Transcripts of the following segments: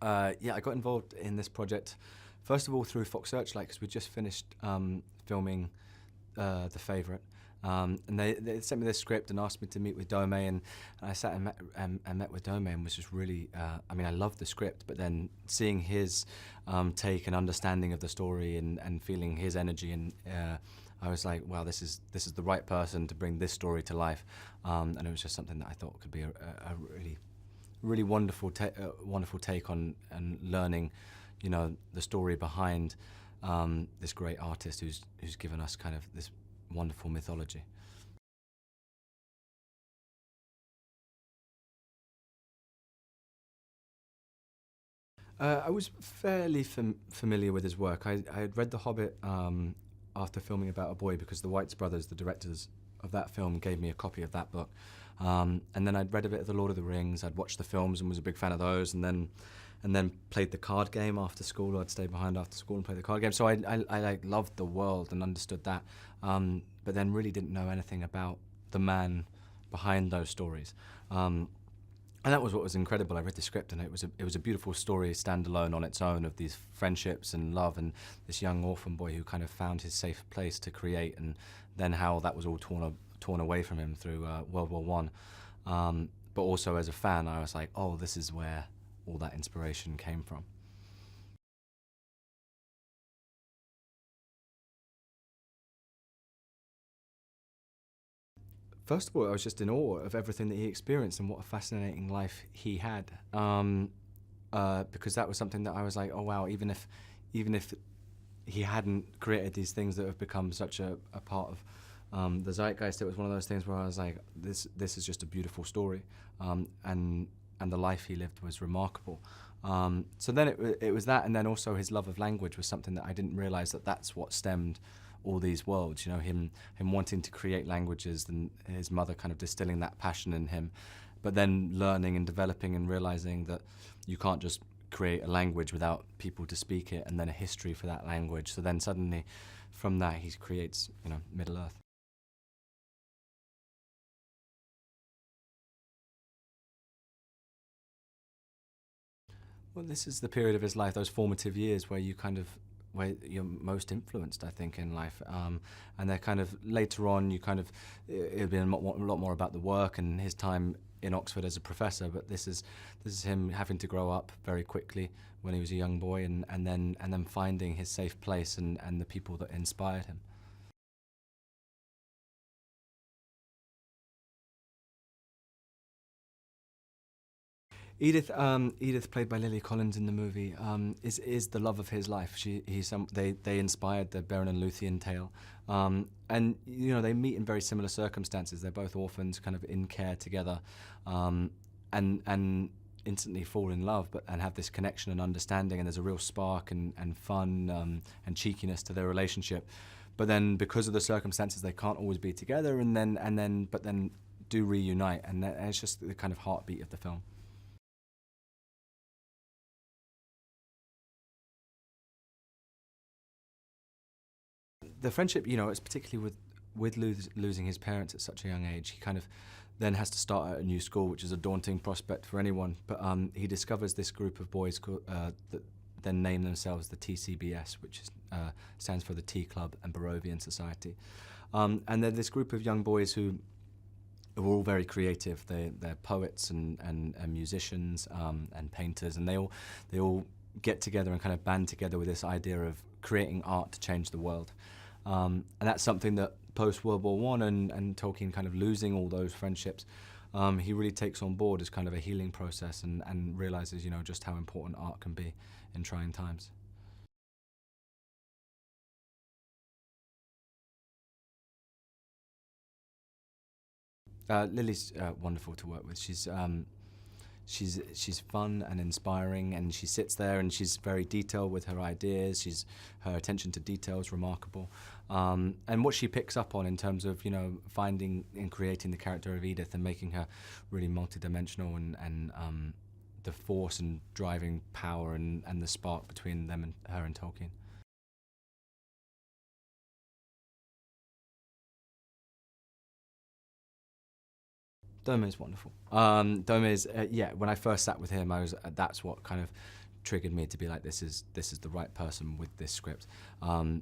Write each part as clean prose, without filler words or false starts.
Yeah, I got involved in this project, first of all through Fox Searchlight, because we just finished filming The Favourite. And they sent me this script and asked me to meet with Dome, and I sat and met with Dome, and was just really, I mean, I loved the script, but then seeing his take and understanding of the story and feeling his energy, and I was like, wow, this is the right person to bring this story to life. And it was just something that I thought could be a really wonderful take on and learning, you know, the story behind this great artist who's given us kind of this wonderful mythology. I was fairly familiar with his work. I had read The Hobbit after filming About a Boy, because the Whites brothers, the directors of that film, gave me a copy of that book. And then I'd read a bit of The Lord of the Rings. I'd watched the films and was a big fan of those, and then played the card game after school. I'd stay behind after school and play the card game. So I like loved the world and understood that, but then really didn't know anything about the man behind those stories. And that was what was incredible. I read the script, and it was a beautiful story, standalone on its own, of these friendships and love, and this young orphan boy who kind of found his safe place to create, and then how that was all torn away from him through World War I. But also as a fan, I was like, oh, this is where all that inspiration came from. First of all, I was just in awe of everything that he experienced and what a fascinating life he had. Because that was something that I was like, oh wow, even if he hadn't created these things that have become such a part of the zeitgeist, it was one of those things where I was like, this is just a beautiful story, and the life he lived was remarkable. So then it was that, and then also his love of language was something that I didn't realize that's what stemmed all these worlds. You know, him wanting to create languages, and his mother kind of distilling that passion in him, but then learning and developing and realizing that you can't just create a language without people to speak it, and then a history for that language. So then suddenly from that he creates, you know, Middle-earth. Well, this is the period of his life, those formative years where where you're most influenced, I think, in life. And they're kind of, later on, it'll be a lot more about the work and his time in Oxford as a professor, but this is him having to grow up very quickly when he was a young boy, and then finding his safe place and the people that inspired him. Edith, played by Lily Collins in the movie, is the love of his life. They inspired the Beren and Luthien tale, and you know, they meet in very similar circumstances. They're both orphans, kind of in care together, and instantly fall in love, and have this connection and understanding. And there's a real spark and fun and cheekiness to their relationship. But then, because of the circumstances, they can't always be together, but then do reunite, and it's just the kind of heartbeat of the film. The friendship, you know, it's particularly with losing his parents at such a young age, he kind of then has to start at a new school, which is a daunting prospect for anyone. But he discovers this group of boys that then name themselves the TCBS, which stands for the Tea Club and Barovian Society. And they're this group of young boys who are all very creative. They're poets and musicians and painters, and they all get together and kind of band together with this idea of creating art to change the world. And that's something that post-World War I and Tolkien kind of losing all those friendships, he really takes on board as kind of a healing process, and realizes, you know, just how important art can be in trying times. Lily's wonderful to work with. She's fun and inspiring, and she sits there and she's very detailed with her ideas. Her attention to detail is remarkable, and what she picks up on in terms of, you know, finding and creating the character of Edith and making her really multidimensional, and the force and driving power and the spark between them and her and Tolkien. Dome is wonderful. Dome is, yeah, when I first sat with him, that's what kind of triggered me to be like, this is the right person with this script.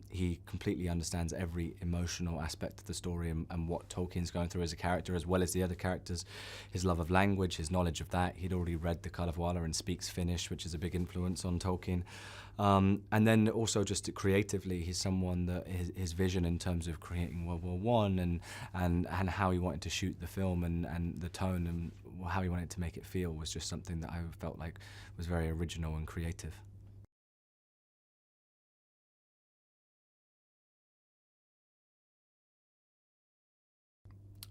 He completely understands every emotional aspect of the story and what Tolkien's going through as a character, as well as the other characters. His love of language, his knowledge of that. He'd already read The Kalevala and speaks Finnish, which is a big influence on Tolkien. And then also just creatively, he's someone that his vision in terms of creating World War I and how he wanted to shoot the film and the tone and how he wanted to make it feel was just something that I felt like was very original and creative.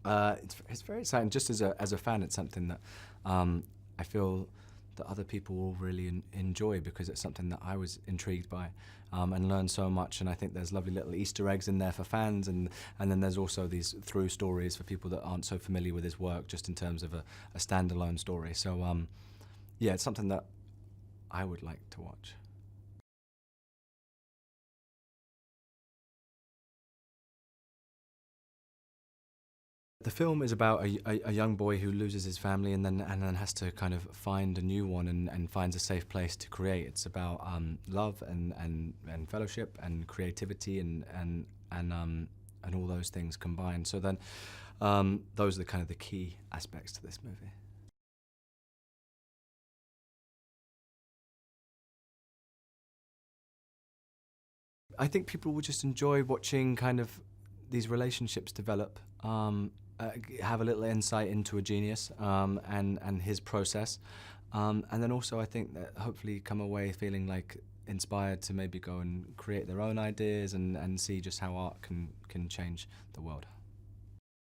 It's very exciting. Just as a fan, it's something that I feel that other people will really enjoy, because it's something that I was intrigued by and learned so much. And I think there's lovely little Easter eggs in there for fans, and then there's also these through stories for people that aren't so familiar with his work, just in terms of a standalone story. So yeah, it's something that I would like to watch. The film is about a young boy who loses his family and then has to kind of find a new one and finds a safe place to create. It's about love and fellowship and creativity and all those things combined. So then those are the kind of the key aspects to this movie. I think people will just enjoy watching kind of these relationships develop. Have a little insight into a genius and his process, and then also I think that hopefully come away feeling like inspired to maybe go and create their own ideas and see just how art can change the world.